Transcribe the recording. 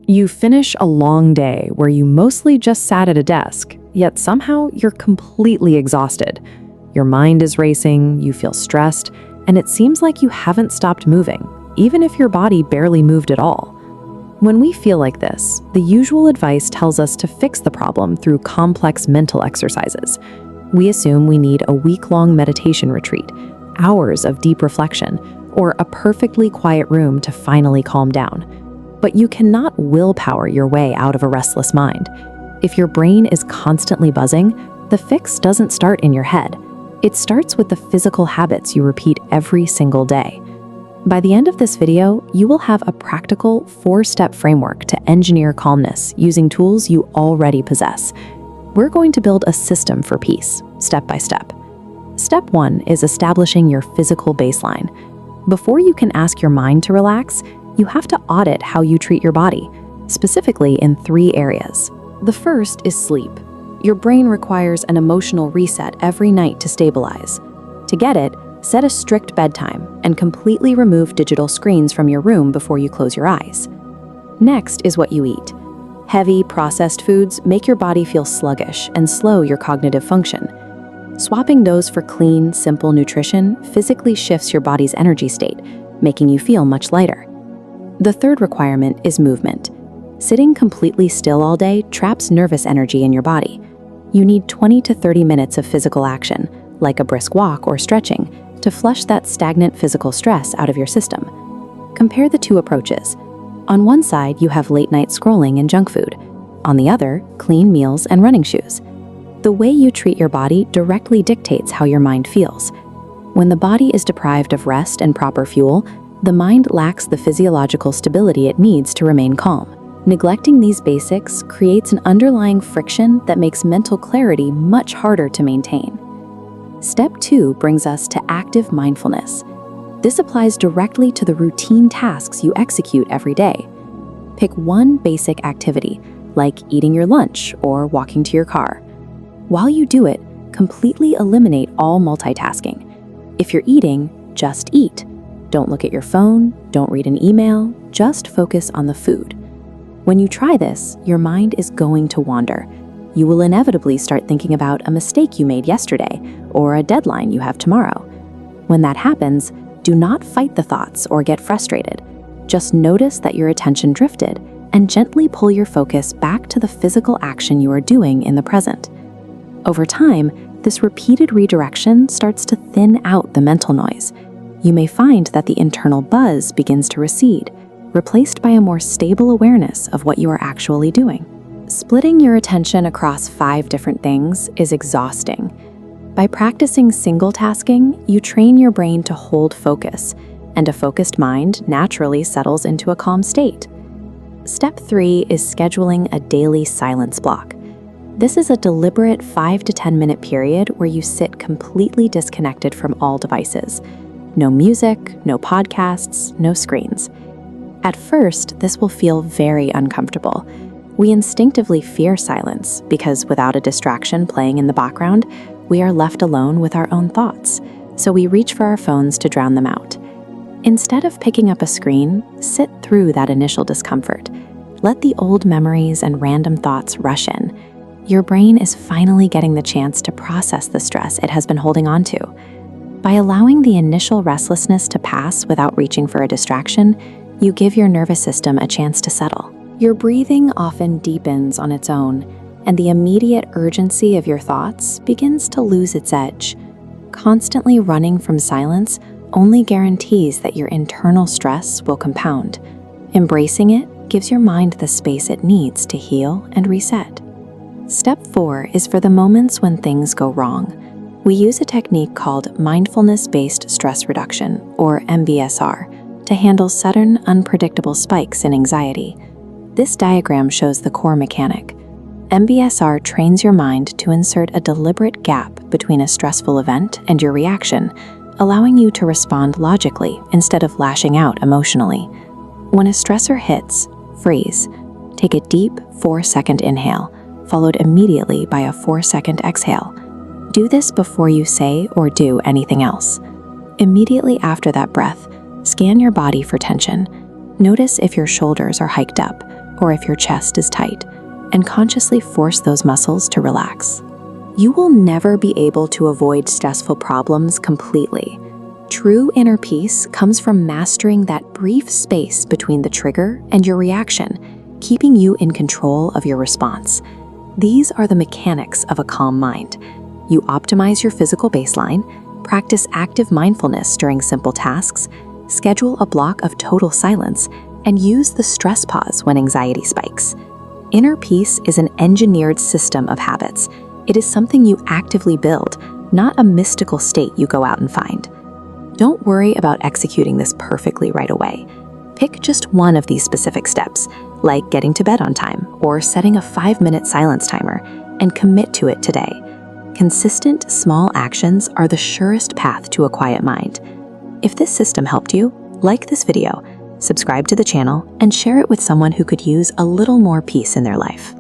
You finish a long day where you mostly just sat at a desk, yet somehow you're completely exhausted. Your mind is racing, you feel stressed, and it seems like you haven't stopped moving, even if your body barely moved at all. When we feel like this, the usual advice tells us to fix the problem through complex mental exercises. We assume we need a week-long meditation retreat, hours of deep reflection, or a perfectly quiet room to finally calm down. But you cannot willpower your way out of a restless mind. If your brain is constantly buzzing, the fix doesn't start in your head. It starts with the physical habits you repeat every single day. By the end of this video, you will have a practical 4-step framework to engineer calmness using tools you already possess. We're going to build a system for peace, step by step. Step 1 is establishing your physical baseline. Before you can ask your mind to relax, you have to audit how you treat your body, specifically in 3 areas. The first is sleep. Your brain requires an emotional reset every night to stabilize. To get it, set a strict bedtime and completely remove digital screens from your room before you close your eyes. Next is what you eat. Heavy, processed foods make your body feel sluggish and slow your cognitive function. Swapping those for clean, simple nutrition physically shifts your body's energy state, making you feel much lighter. The third requirement is movement. Sitting completely still all day traps nervous energy in your body. You need 20 to 30 minutes of physical action, like a brisk walk or stretching, to flush that stagnant physical stress out of your system. Compare the 2 approaches. On one side, you have late-night scrolling and junk food. On the other, clean meals and running shoes. The way you treat your body directly dictates how your mind feels. When the body is deprived of rest and proper fuel, the mind lacks the physiological stability it needs to remain calm. Neglecting these basics creates an underlying friction that makes mental clarity much harder to maintain. Step 2 brings us to active mindfulness. This applies directly to the routine tasks you execute every day. Pick one basic activity, like eating your lunch or walking to your car. While you do it, completely eliminate all multitasking. If you're eating, just eat. Don't look at your phone, don't read an email, just focus on the food. When you try this, your mind is going to wander. You will inevitably start thinking about a mistake you made yesterday or a deadline you have tomorrow. When that happens, do not fight the thoughts or get frustrated. Just notice that your attention drifted and gently pull your focus back to the physical action you are doing in the present. Over time, this repeated redirection starts to thin out the mental noise. You may find that the internal buzz begins to recede, replaced by a more stable awareness of what you are actually doing. Splitting your attention across 5 different things is exhausting. By practicing single tasking, you train your brain to hold focus, and a focused mind naturally settles into a calm state. Step 3 is scheduling a daily silence block. This is a deliberate 5 to 10 minute period where you sit completely disconnected from all devices. No music, no podcasts, no screens. At first, this will feel very uncomfortable. We instinctively fear silence because without a distraction playing in the background, we are left alone with our own thoughts, so we reach for our phones to drown them out. Instead of picking up a screen, sit through that initial discomfort. Let the old memories and random thoughts rush in. Your brain is finally getting the chance to process the stress it has been holding on to. By allowing the initial restlessness to pass without reaching for a distraction, you give your nervous system a chance to settle. Your breathing often deepens on its own, and the immediate urgency of your thoughts begins to lose its edge. Constantly running from silence only guarantees that your internal stress will compound. Embracing it gives your mind the space it needs to heal and reset. Step 4 is for the moments when things go wrong. We use a technique called mindfulness-based stress reduction, or MBSR, to handle sudden, unpredictable spikes in anxiety. This diagram shows the core mechanic. MBSR trains your mind to insert a deliberate gap between a stressful event and your reaction, allowing you to respond logically instead of lashing out emotionally. When a stressor hits, freeze. Take a deep 4-second inhale, followed immediately by a 4-second exhale. Do this before you say or do anything else. Immediately after that breath, scan your body for tension. Notice if your shoulders are hiked up, or if your chest is tight, and consciously force those muscles to relax. You will never be able to avoid stressful problems completely. True inner peace comes from mastering that brief space between the trigger and your reaction, keeping you in control of your response. These are the mechanics of a calm mind. You optimize your physical baseline, practice active mindfulness during simple tasks, schedule a block of total silence, and use the stress pause when anxiety spikes. Inner peace is an engineered system of habits. It is something you actively build, not a mystical state you go out and find. Don't worry about executing this perfectly right away. Pick just one of these specific steps, like getting to bed on time or setting a 5-minute silence timer, and commit to it today. Consistent, small actions are the surest path to a quiet mind. If this system helped you, like this video, subscribe to the channel, and share it with someone who could use a little more peace in their life.